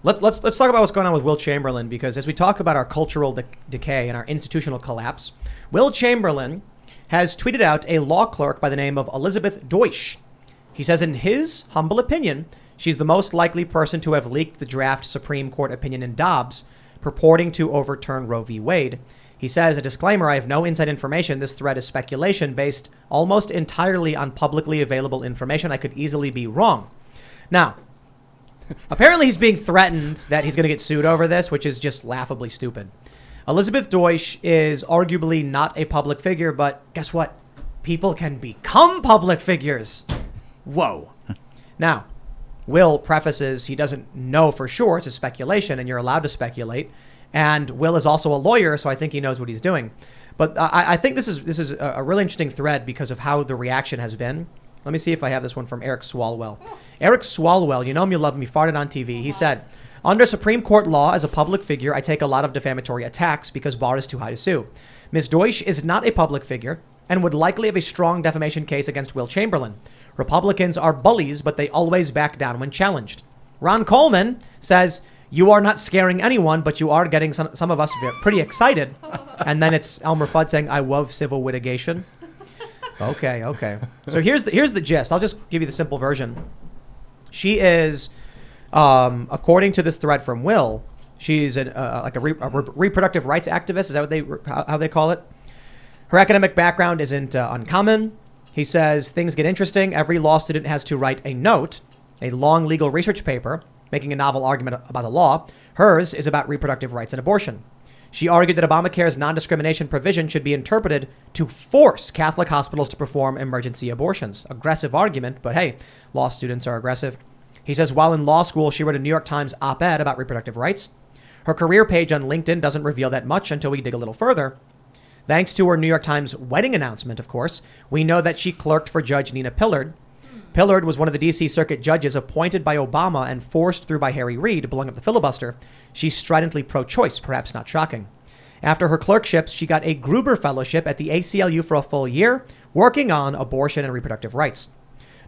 Let's talk about what's going on with Will Chamberlain, because as we talk about our cultural decay and our institutional collapse, Will Chamberlain has tweeted out a law clerk by the name of Elizabeth Deutsch. He says, in his humble opinion, she's the most likely person to have leaked the draft Supreme Court opinion in Dobbs, purporting to overturn Roe v. Wade. He says, a disclaimer, I have no inside information. This thread is speculation based almost entirely on publicly available information. I could easily be wrong. Now, apparently he's being threatened that he's going to get sued over this, which is just laughably stupid. Elizabeth Deutsch is arguably not a public figure, but guess what? People can become public figures. Whoa. Now, Will prefaces he doesn't know for sure. It's a speculation, and you're allowed to speculate. And Will is also a lawyer, so I think he knows what he's doing. But I think this is a really interesting thread because of how the reaction has been. Let me see if I have this one from Eric Swalwell. Eric Swalwell, you know him, you love him, he farted on TV. He said, under Supreme Court law, as a public figure, I take a lot of defamatory attacks because bar is too high to sue. Ms. Deutsch is not a public figure and would likely have a strong defamation case against Will Chamberlain. Republicans are bullies, but they always back down when challenged. Ron Coleman says, you are not scaring anyone, but you are getting some of us pretty excited. And then it's Elmer Fudd saying, I love civil litigation. Okay. So here's the gist. I'll just give you the simple version. She is, according to this thread from Will, she's a reproductive rights activist. Is that how they call it? Her academic background isn't uncommon. He says things get interesting. Every law student has to write a note, a long legal research paper, making a novel argument about the law. Hers is about reproductive rights and abortion. She argued that Obamacare's non-discrimination provision should be interpreted to force Catholic hospitals to perform emergency abortions. Aggressive argument, but hey, law students are aggressive. He says while in law school, she wrote a New York Times op-ed about reproductive rights. Her career page on LinkedIn doesn't reveal that much until we dig a little further. Thanks to her New York Times wedding announcement, of course, we know that she clerked for Judge Nina Pillard. Pillard was one of the D.C. Circuit judges appointed by Obama and forced through by Harry Reid to belong up the filibuster. She's stridently pro-choice, perhaps not shocking. After her clerkships, she got a Gruber Fellowship at the ACLU for a full year, working on abortion and reproductive rights.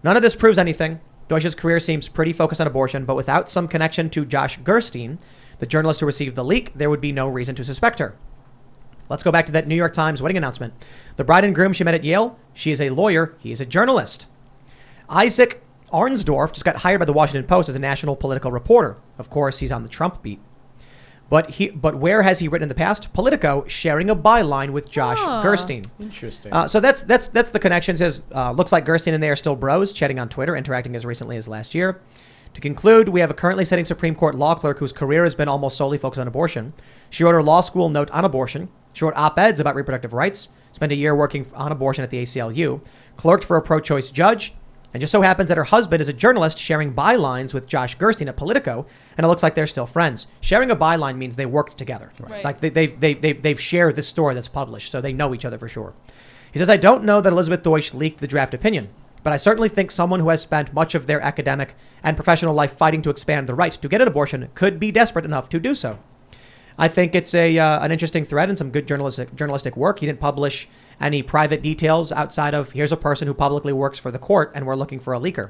None of this proves anything. Deutsch's career seems pretty focused on abortion, but without some connection to Josh Gerstein, the journalist who received the leak, there would be no reason to suspect her. Let's go back to that New York Times wedding announcement. The bride and groom she met at Yale, she is a lawyer, he is a journalist. Isaac Arnsdorf just got hired by the Washington Post as a national political reporter. Of course, he's on the Trump beat. But where has he written in the past? Politico, sharing a byline with Josh Gerstein. Interesting. So that's the connection. Says looks like Gerstein and they are still bros, chatting on Twitter, interacting as recently as last year. To conclude, we have a currently sitting Supreme Court law clerk whose career has been almost solely focused on abortion. She wrote her law school note on abortion. She wrote op-eds about reproductive rights. Spent a year working on abortion at the ACLU. Clerked for a pro-choice judge. And just so happens that her husband is a journalist sharing bylines with Josh Gerstein at Politico, and it looks like they're still friends. Sharing a byline means they worked together. Right. Like they've shared this story that's published, so they know each other for sure. He says, I don't know that Elizabeth Deutsch leaked the draft opinion, but I certainly think someone who has spent much of their academic and professional life fighting to expand the right to get an abortion could be desperate enough to do so. I think it's an interesting thread and some good journalistic work. He didn't publish any private details outside of here's a person who publicly works for the court and we're looking for a leaker.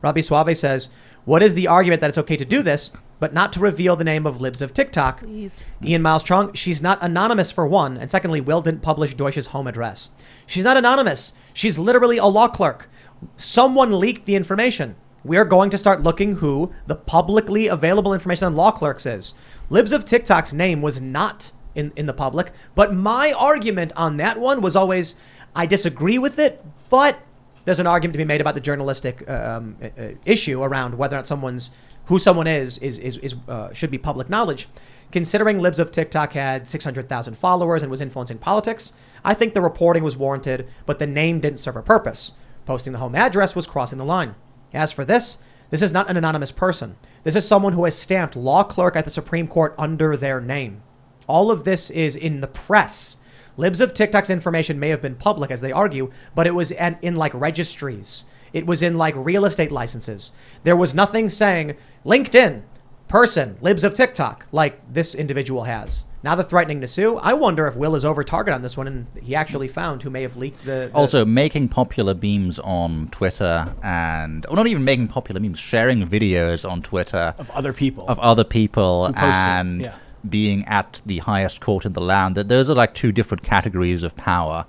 Robbie Suave says, what is the argument that it's okay to do this, but not to reveal the name of libs of TikTok? Please. Ian Miles Chung, she's not anonymous for one. And secondly, Will didn't publish Deutsch's home address. She's not anonymous. She's literally a law clerk. Someone leaked the information. We're going to start looking who the publicly available information on law clerks is. Libs of TikTok's name was not in the public, but my argument on that one was always, I disagree with it, but there's an argument to be made about the journalistic issue around whether or not who someone is should be public knowledge. Considering Libs of TikTok had 600,000 followers and was influencing politics, I think the reporting was warranted, but the name didn't serve a purpose. Posting the home address was crossing the line. As for this is not an anonymous person. This is someone who has stamped law clerk at the Supreme Court under their name. All of this is in the press. Libs of TikTok's information may have been public, as they argue, but it was in like registries. It was in like real estate licenses. There was nothing saying LinkedIn, person, libs of TikTok, like this individual has. Now they're threatening to sue. I wonder if Will is over target on this one, and he actually found who may have leaked the... Also, making popular memes on Twitter and... Or not even making popular memes, sharing videos on Twitter... Of other people. And being at the highest court in the land. That those are like two different categories of power.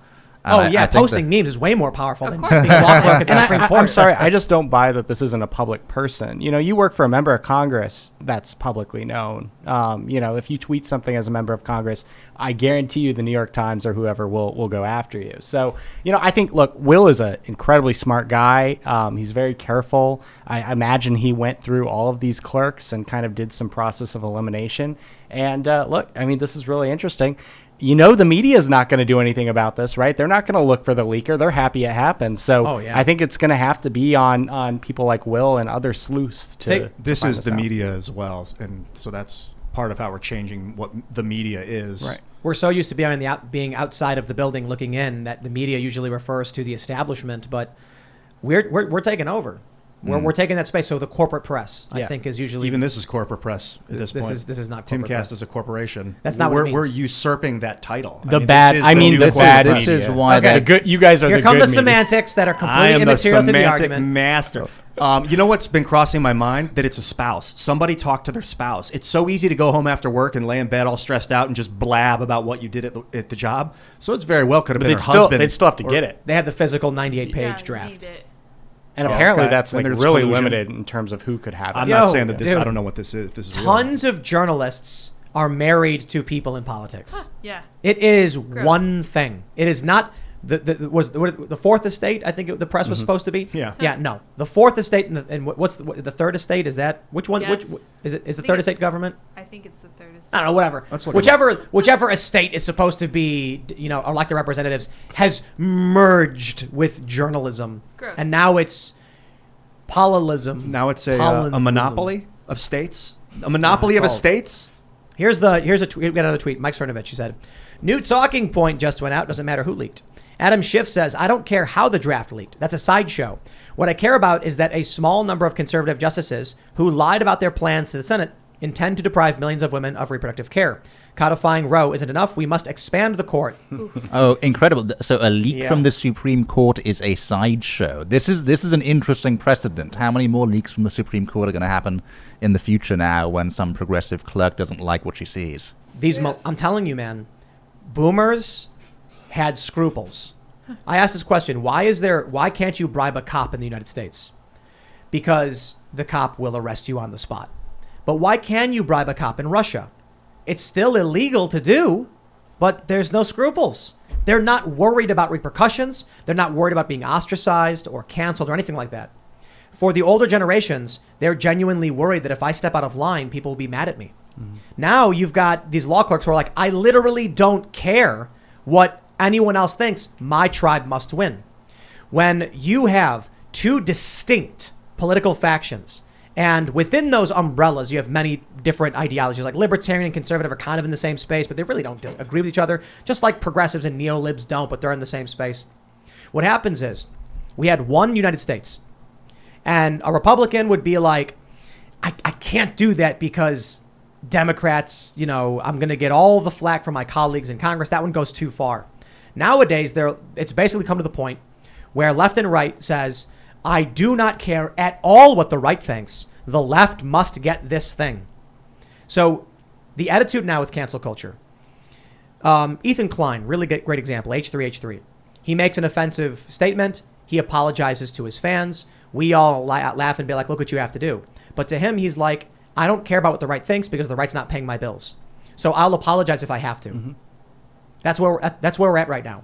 And I posting memes is way more powerful than being a law clerk at the Supreme Court. I'm sorry, I just don't buy that this isn't a public person. You know, you work for a member of Congress that's publicly known. You know, if you tweet something as a member of Congress, I guarantee you the New York Times or whoever will go after you. So, you know, I think, look, Will is an incredibly smart guy. He's very careful. I imagine he went through all of these clerks and kind of did some process of elimination. And look, I mean, this is really interesting. You know, the media is not going to do anything about this, right? They're not going to look for the leaker. They're happy it happened. So I think it's going to have to be on people like Will and other sleuths to this is the out. Media as well. And so that's part of how we're changing what the media is. Right. We're so used to being outside of the building looking in that the media usually refers to the establishment, but we're taking over. We're taking that space. So the corporate press, I think, is usually... Even this is corporate press at this point. This is not corporate press. Timcast is a corporation. That's not what it means. We're usurping that title. This is why okay. you guys are Here the come good the media. semantics that are I completely am the immaterial to the semantic argument. master. You know what's been crossing my mind? That it's a spouse. Somebody talk to their spouse. It's so easy to go home after work and lay in bed all stressed out and just blab about what you did at the job. So it's very well could have been her husband. They'd still have to get it. They had the physical 98-page draft. And apparently that's and like there's really collusion. limited in terms of who could have it. I'm not saying that this... I don't know what this is. This is Tons of journalists are married to people in politics. Huh, yeah. It is one thing. It is not... The fourth estate, I think the press was supposed to be. Yeah. No, the fourth estate and what's the third estate? Is that which one? Yes. Which is it? Is the third estate government? I think it's the third estate. I don't know. Whatever. Whichever estate is supposed to be, elected representatives has merged with journalism, and now it's polilism. Now it's a monopoly of states. A monopoly of estates. Here's a tweet. We got another tweet. Mike Cernovich. He said, "New talking point just went out. Doesn't matter who leaked." Adam Schiff says, "I don't care how the draft leaked. That's a sideshow. What I care about is that a small number of conservative justices who lied about their plans to the Senate intend to deprive millions of women of reproductive care. Codifying Roe isn't enough. We must expand the court." Oh, incredible. So a leak from the Supreme Court is a sideshow. This is an interesting precedent. How many more leaks from the Supreme Court are going to happen in the future now when some progressive clerk doesn't like what she sees? I'm telling you, man, boomers had scruples. I asked this question, why can't you bribe a cop in the United States? Because the cop will arrest you on the spot. But why can you bribe a cop in Russia? It's still illegal to do, but there's no scruples. They're not worried about repercussions. They're not worried about being ostracized or canceled or anything like that. For the older generations, they're genuinely worried that if I step out of line, people will be mad at me. Now you've got these law clerks who are like, I literally don't care what anyone else thinks. My tribe must win. When you have two distinct political factions, and within those umbrellas, you have many different ideologies, like libertarian and conservative are kind of in the same space, but they really don't agree with each other, just like progressives and neo-libs don't, but they're in the same space. What happens is we had one United States, and a Republican would be like, I can't do that because Democrats, I'm going to get all the flack from my colleagues in Congress. That one goes too far. Nowadays, it's basically come to the point where left and right says, I do not care at all what the right thinks. The left must get this thing. So the attitude now with cancel culture. Ethan Klein, really great example, H3H3. He makes an offensive statement. He apologizes to his fans. We all laugh and be like, look what you have to do. But to him, he's like, I don't care about what the right thinks because the right's not paying my bills. So I'll apologize if I have to. Mm-hmm. That's where we're at right now.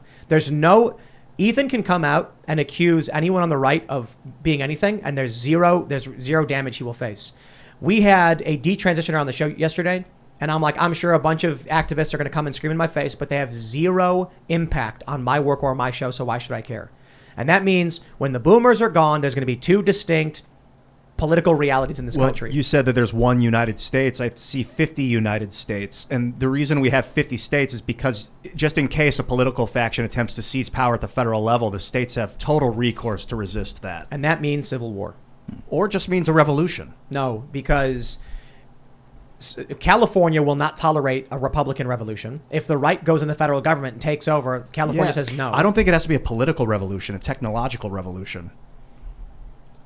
Ethan can come out and accuse anyone on the right of being anything, and there's zero damage he will face. We had a detransitioner on the show yesterday, and I'm like, I'm sure a bunch of activists are going to come and scream in my face, but they have zero impact on my work or my show, so why should I care? And that means when the boomers are gone, there's going to be two distinct political realities in this country. You said that there's one United States. I see 50 United States. And the reason we have 50 states is because just in case a political faction attempts to seize power at the federal level, the states have total recourse to resist that. And that means civil war. Or just means a revolution. No, because California will not tolerate a Republican revolution. If the right goes in the federal government and takes over, California says no. I don't think it has to be a political revolution, a technological revolution.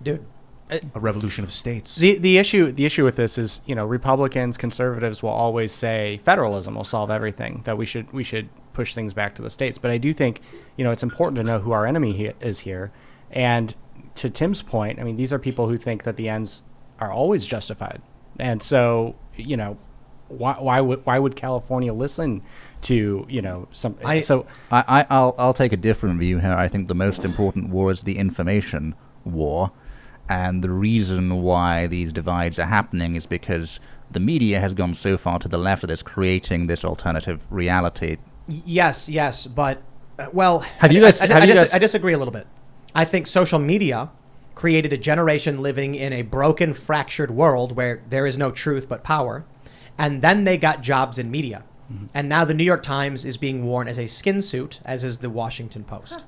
Dude. A revolution of states. The issue with this is, Republicans, conservatives will always say federalism will solve everything, that we should push things back to the states. But I do think, it's important to know who our enemy is here. And to Tim's point, I mean, these are people who think that the ends are always justified. And so, why would California listen to, something? I'll take a different view here. I think the most important war is the information war. And the reason why these divides are happening is because the media has gone so far to the left that it's creating this alternative reality. Yes, but, well, I disagree a little bit. I think social media created a generation living in a broken, fractured world where there is no truth but power. And then they got jobs in media. Mm-hmm. And now the New York Times is being worn as a skin suit, as is the Washington Post.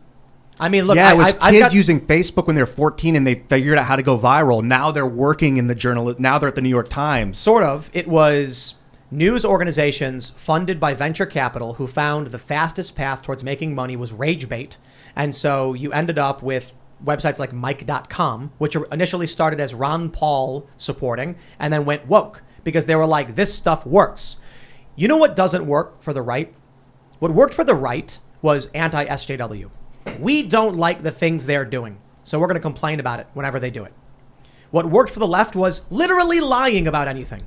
I mean, look, it was kids using Facebook when they were 14 and they figured out how to go viral. Now they're working in the now they're at the New York Times. Sort of. It was news organizations funded by venture capital who found the fastest path towards making money was rage bait. And so you ended up with websites like Mike.com, which initially started as Ron Paul supporting and then went woke because they were like, this stuff works. You know what doesn't work for the right? What worked for the right was anti-SJW. We don't like the things they're doing, so we're going to complain about it whenever they do it. What worked for the left was literally lying about anything.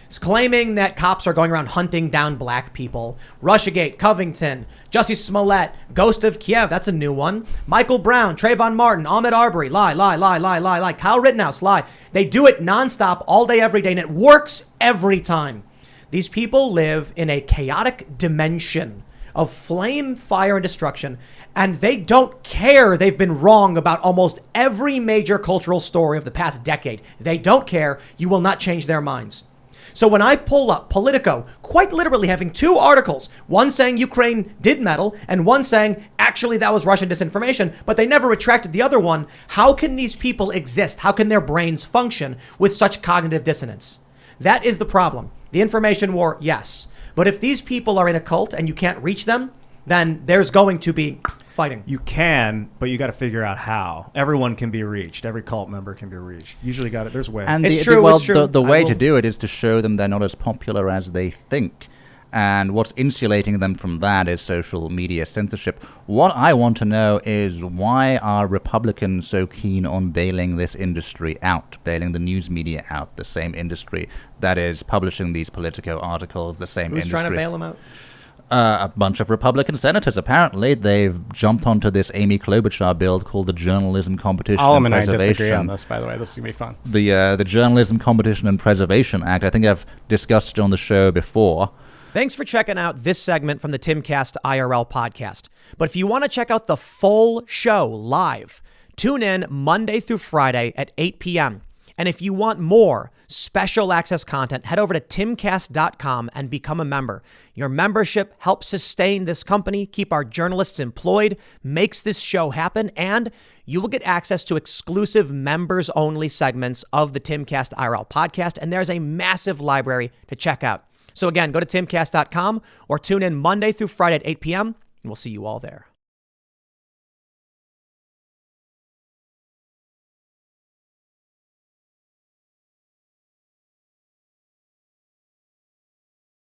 It's claiming that cops are going around hunting down black people. Russiagate, Covington, Jussie Smollett, Ghost of Kiev, that's a new one. Michael Brown, Trayvon Martin, Ahmaud Arbery, lie. Kyle Rittenhouse, lie. They do it nonstop all day, every day, and it works every time. These people live in a chaotic dimension of flame, fire, and destruction, and they don't care they've been wrong about almost every major cultural story of the past decade. They don't care. You will not change their minds. So when I pull up Politico, quite literally having two articles, one saying Ukraine did meddle, and one saying, actually, that was Russian disinformation, but they never retracted the other one, how can these people exist? How can their brains function with such cognitive dissonance? That is the problem. The information war, yes. But if these people are in a cult and you can't reach them, then there's going to be fighting. You can, but you got to figure out how. Everyone can be reached. Every cult member can be reached. Usually got it. There's ways. And it's true. The way to do it is to show them they're not as popular as they think. And what's insulating them from that is social media censorship. What I want to know is, why are Republicans so keen on bailing this industry out, bailing the news media out, the same industry that is publishing these Politico articles, the same industry. Who's trying to bail them out? A bunch of Republican senators. Apparently, they've jumped onto this Amy Klobuchar bill called the Journalism Competition Allum and and I Preservation. disagree on this, by the way. This is going to be fun. The Journalism Competition and Preservation Act. I think I've discussed it on the show before. Thanks for checking out this segment from the Timcast IRL podcast. But if you want to check out the full show live, tune in Monday through Friday at 8 p.m. And if you want more special access content, head over to timcast.com and become a member. Your membership helps sustain this company, keep our journalists employed, makes this show happen, and you will get access to exclusive members-only segments of the Timcast IRL podcast, and there's a massive library to check out. So again, go to timcast.com or tune in Monday through Friday at 8 p.m., and we'll see you all there.